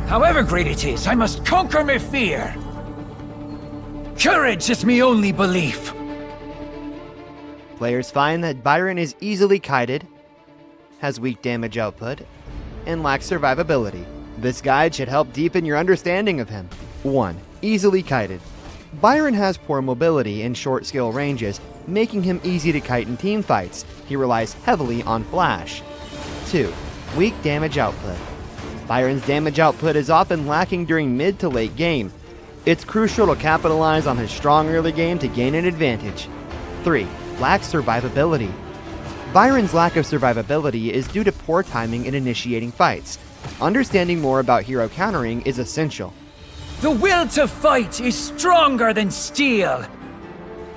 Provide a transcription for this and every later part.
However great it is, I must conquer my fear. Courage is my only belief. Players find that Biron is easily kited, has weak damage output, and lacks survivability. This guide should help deepen your understanding of him. 1. Easily kited. Biron has poor mobility and short skill ranges, making him easy to kite in team fights. He relies heavily on flash. 2. Weak damage output. Biron's damage output is often lacking during mid to late game. It's crucial to capitalize on his strong early game to gain an advantage. 3. Lacks survivability. Biron's lack of survivability is due to poor timing in initiating fights. Understanding more about hero countering is essential. The will to fight is stronger than steel.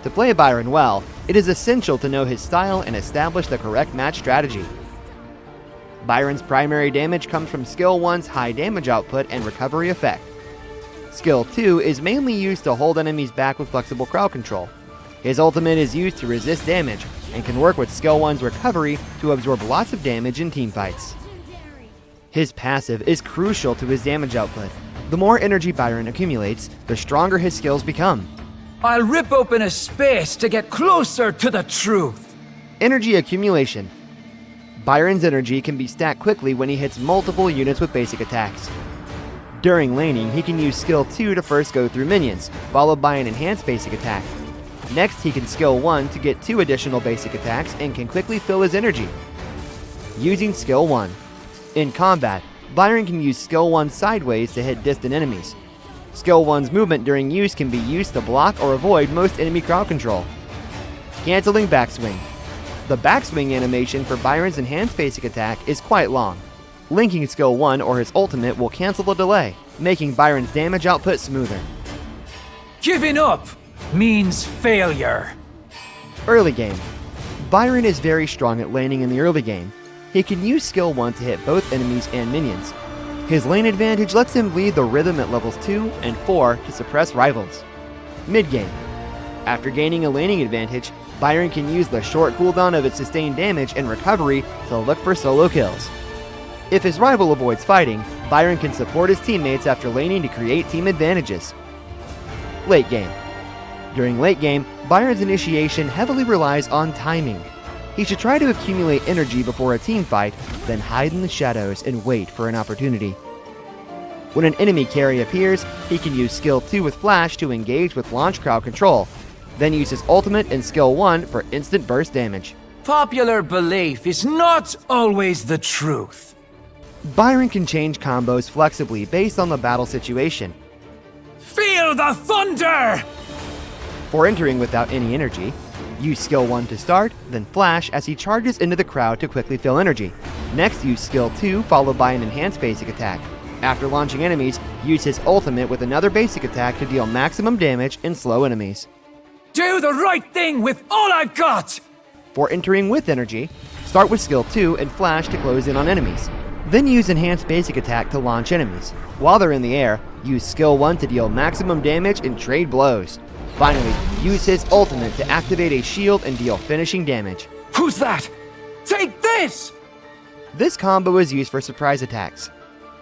To play Biron well, it is essential to know his style and establish the correct match strategy. Biron's primary damage comes from Skill 1's high damage output and recovery effect. Skill 2 is mainly used to hold enemies back with flexible crowd control. His ultimate is used to resist damage, and can work with Skill 1's recovery to absorb lots of damage in teamfights. His passive is crucial to his damage output. The more energy Biron accumulates, the stronger his skills become. I'll rip open a space to get closer to the truth. Energy accumulation. Biron's energy can be stacked quickly when he hits multiple units with basic attacks. During laning, he can use Skill 2 to first go through minions, followed by an enhanced basic attack. Next, he can Skill 1 to get 2 additional basic attacks and can quickly fill his energy. Using Skill 1. In combat, Biron can use Skill 1 sideways to hit distant enemies. Skill 1's movement during use can be used to block or avoid most enemy crowd control. Canceling backswing. The backswing animation for Biron's enhanced basic attack is quite long. Linking Skill 1 or his ultimate will cancel the delay, making Biron's damage output smoother. Giving up means failure. Early game. Biron is very strong at laning in the early game. He can use Skill 1 to hit both enemies and minions. His lane advantage lets him lead the rhythm at levels 2 and 4 to suppress rivals. Mid-game. After gaining a laning advantage, Biron can use the short cooldown of its sustained damage and recovery to look for solo kills. If his rival avoids fighting, Biron can support his teammates after laning to create team advantages. Late game. During late game, Biron's initiation heavily relies on timing. He should try to accumulate energy before a team fight, then hide in the shadows and wait for an opportunity. When an enemy carry appears, he can use Skill 2 with Flash to engage with launch crowd control, then use his ultimate and Skill 1 for instant burst damage. Popular belief is not always the truth. Biron can change combos flexibly based on the battle situation. Feel the thunder! For entering without any energy, use Skill 1 to start, then Flash as he charges into the crowd to quickly fill energy. Next, use Skill 2 followed by an enhanced basic attack. After launching enemies, use his ultimate with another basic attack to deal maximum damage and slow enemies. Do the right thing with all I've got! For entering with energy, start with Skill 2 and Flash to close in on enemies. Then use enhanced basic attack to launch enemies. While they're in the air, use Skill 1 to deal maximum damage and trade blows. Finally, use his ultimate to activate a shield and deal finishing damage. Who's that? Take this! This combo is used for surprise attacks.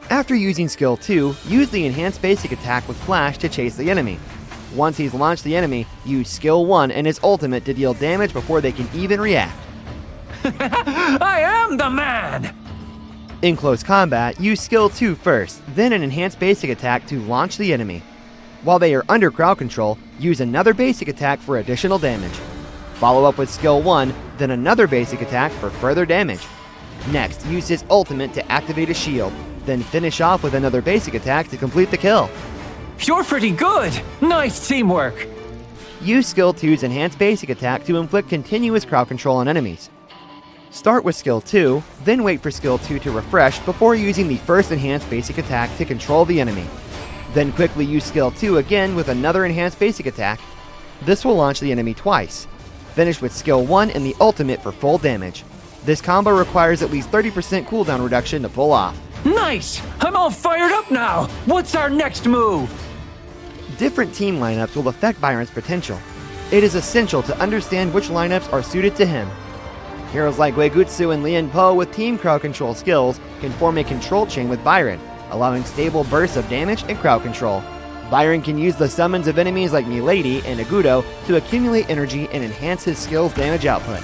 After using Skill 2, use the enhanced basic attack with Flash to chase the enemy. Once he's launched the enemy, use Skill 1 and his ultimate to deal damage before they can even react. I am the man! In close combat, use Skill 2 first, then an enhanced basic attack to launch the enemy. While they are under crowd control, use another basic attack for additional damage. Follow up with Skill 1, then another basic attack for further damage. Next, use his ultimate to activate a shield, then finish off with another basic attack to complete the kill. You're pretty good! Nice teamwork! Use Skill 2's enhanced basic attack to inflict continuous crowd control on enemies. Start with Skill 2, then wait for Skill 2 to refresh before using the first enhanced basic attack to control the enemy. Then quickly use Skill 2 again with another enhanced basic attack. This will launch the enemy twice. Finish with Skill 1 and the ultimate for full damage. This combo requires at least 30% cooldown reduction to pull off. Nice! I'm all fired up now! What's our next move? Different team lineups will affect Biron's potential. It is essential to understand which lineups are suited to him. Heroes like 𝖕𝖑𝖚𝖙 and 𝖕𝖑𝖚𝖙𝖆 with team crowd control skills can form a control chain with Biron. allowing stable bursts of damage and crowd control. Biron can use the summons of enemies like 𝖕𝖔𝖇𝖆 and 𝖕𝖑𝖚 to accumulate energy and enhance his skill's damage output.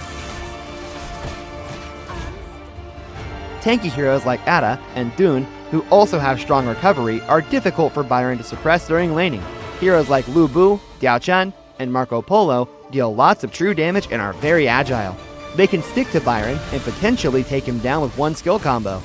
Tanky heroes like Ada and 𝖕𝖚, who also have strong recovery, are difficult for Biron to suppress during laning. Heroes like Lu Bu, Diao Chan, and Marco Polo deal lots of true damage and are very agile. They can stick to Biron and potentially take him down with one skill combo.